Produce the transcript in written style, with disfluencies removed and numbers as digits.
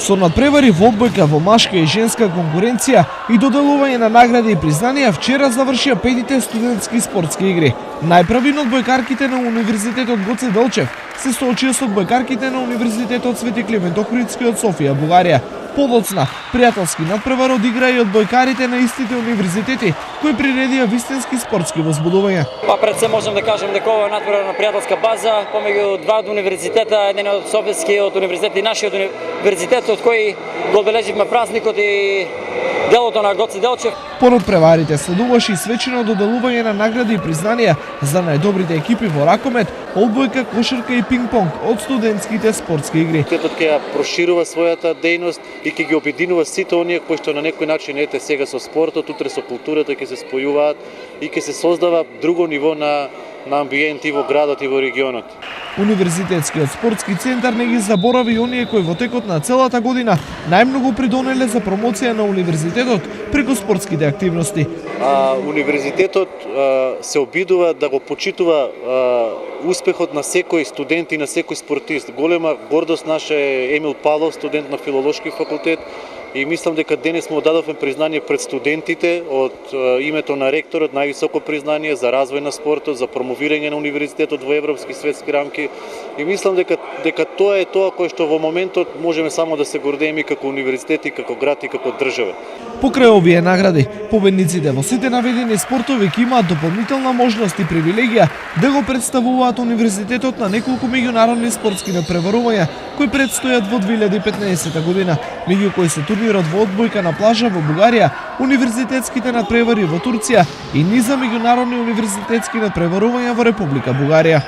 Со надпревари во одбојка во машка и женска конкуренција и доделување на награди и признанија, вчера завршија петите студентски спортски игри. Најпрви одбојкарките на Универзитетот Гоце Делчев се соочија со одбојкарките на Универзитетот Свети Климент Охридски од Софија, Бугарија. Подоцна, пријателски надпревар одигра и одбојкарите на истите универзитети, кои приредија вистински спортски возбудувања. Пред се можам да кажем дека ова е надпревар на пријателска база помеѓу два универзитета, еден од Софијскиот универзитет и нашиот универзитет, од кој го одбележивме празникот и делото на Гоце Делчев. По надпреварите следуваше и свечено доделување на награди и признанија за најдобрите екипи во ракомет, одбојка, кошарка и пинг-понг од студентските спортски игри. Универзитетот ќе проширува својата дејност и ќе ги обединува сите оние кои што на некој начин ете сега со спортот, утре со културата ќе се спојуваат и ќе се создава друго ниво на амбиент и во градот и во регионот. Универзитетскиот спортски центар не ги заборави оние кои во текот на целата година најмногу придонеле за промоција на универзитетот преку спортските активности. Универзитетот се обидува да го почитува успехот на секој студент и на секој спортист. Голема гордост наша е Емил Палов, студент на филолошки факултет, и мислам дека денес му дадовме признание пред студентите од името на ректорот, највисоко признание за развој на спортот, за промовирање на универзитетот во европски светски рамки, и мислам дека тоа е тоа кое што во моментот можеме само да се гордееме како универзитет и како град и како држава. Покрај овие награди, победниците во сите наведени спортови ќе имаат дополнителна можност и привилегија да го представуваат универзитетот на неколку меѓународни спортски надпреварувања кои предстојат во 2015 година, меѓу кои се турнирот во одбојка на плажа во Бугарија, универзитетските надпревари во Турција и низа меѓународни универзитетски надпреварувања во Република Бугарија.